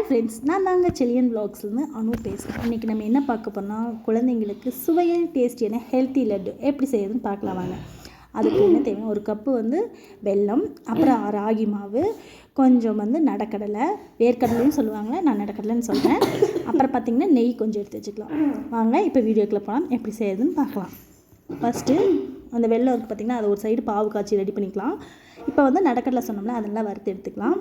Hi friends, நான் தாங்க செலியன் வ்ளாக்ஸ்லேருந்து அனு பேசுகிறேன். இன்றைக்கி நம்ம என்ன பார்க்க போனால் குழந்தைங்களுக்கு சுவையான டேஸ்டியான ஹெல்த்தி லட்டு எப்படி செய்யறதுன்னு பார்க்கலாம் வாங்க. அதுக்கு என்ன தேவை, ஒரு கப்பு வெல்லம், அப்புறம் ராகி மாவு, கொஞ்சம் நடக்கடலை, வேர்க்கடலைன்னு சொல்லுவாங்க, நான் நடக்கடலைன்னு சொல்கிறேன். அப்புறம் பார்த்திங்கன்னா நெய் கொஞ்சம் எடுத்து வச்சுக்கலாம். வாங்க இப்போ வீடியோக்குள்ளே போகலாம், எப்படி செய்யறதுன்னு பார்க்கலாம். ஃபஸ்ட்டு அந்த வெல்லம் இருக்குது பார்த்திங்கன்னா, அதை ஒரு சைடு பாவு காய்ச்சி ரெடி பண்ணிக்கலாம். இப்போ நடக்கடலை சொன்னோம்னா அதெல்லாம் வறுத்து எடுத்துக்கலாம்.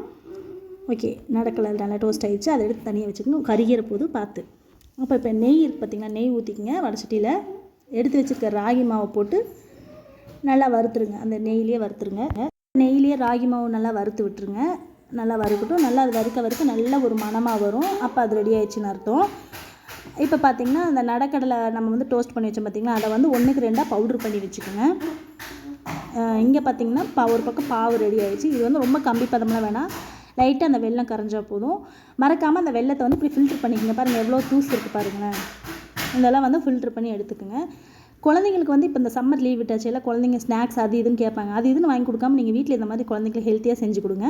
ஓகே, நடக்கலை நல்லா டோஸ்ட் ஆகிடுச்சு, அதை எடுத்து தனியாக வச்சுக்கணும், கருகிற போது பார்த்து. இப்போ நெய் இருக்குது பார்த்திங்கன்னா, நெய் ஊற்றிக்கிங்க. வடச்சட்டியில் எடுத்து வச்சுருக்க ராகி மாவை போட்டு நல்லா வறுத்துருங்க. அந்த நெய்லேயே வறுத்துருங்க. நெய்லேயே ராகி மாவு நல்லா வறுத்து விட்டுருங்க. நல்லா வறுக்கட்டும். நல்லா அது வறுக்க நல்ல ஒரு மணமாக வரும். அப்போ அது ரெடி ஆகிடுச்சின்னு அர்த்தம். இப்போ பார்த்திங்கன்னா அந்த நடக்கடலை நம்ம டோஸ்ட் பண்ணி வச்சோம் பார்த்திங்கன்னா, அதை 1க்கு 2 பவுட்ரு பண்ணி வச்சுக்கோங்க. இங்கே பார்த்திங்கன்னா ஒரு பக்கம் பாவு ரெடி ஆகிடுச்சு. இது ரொம்ப கம்பி பதம்லாம் வேணாம், லைட்டாக அந்த வெல்லம் கரைஞ்சால் போதும். மறக்காமல் அந்த வெல்லத்தை இப்படி ஃபில்ட்ரு பண்ணிக்கோங்க. பாருங்கள் எவ்வளோ தூசு இருக்குது பாருங்களேன். இதெல்லாம் ஃபில்ட்ரு பண்ணி எடுத்துக்கோங்க. குழந்தைங்களுக்கு இப்போ இந்த சம்மர் லீவ் விட்டாச்சு, எல்லாம் குழந்தைங்க ஸ்நாக்ஸ் அது இதுன்னு கேட்பாங்க. அது இதுன்னு வாங்கி கொடுக்காம நீங்கள் வீட்டில் இந்த மாதிரி குழந்தைங்களுக்கு ஹெல்த்தியாக செஞ்சு கொடுங்க.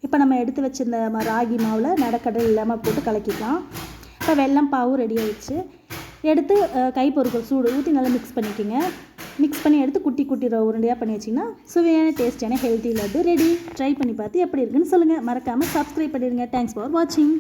இப்போ நம்ம எடுத்து வச்சு இந்த ராகி மாவில் நடக்கடலை இல்லாமல் போட்டு கலக்கிக்கலாம். இப்போ வெல்லம் பாவும் ரெடி ஆகிடுச்சு. எடுத்து கை பொறுக்கல் சூடு ஊற்றி நல்லா மிக்ஸ் பண்ணிக்கோங்க. மிக்ஸ் பண்ணி எடுத்து குட்டி உருண்டையாக பண்ணி வச்சிங்கன்னா சுவையான டேஸ்டான ஹெல்த்தி லட்டு ரெடி. ட்ரை பண்ணி பார்த்து எப்படி இருக்குன்னு சொல்லுங்கள். மறக்காமல் சப்ஸ்கிரைப் பண்ணிடுங்க. தேங்க்ஸ் ஃபார் வாட்சிங்.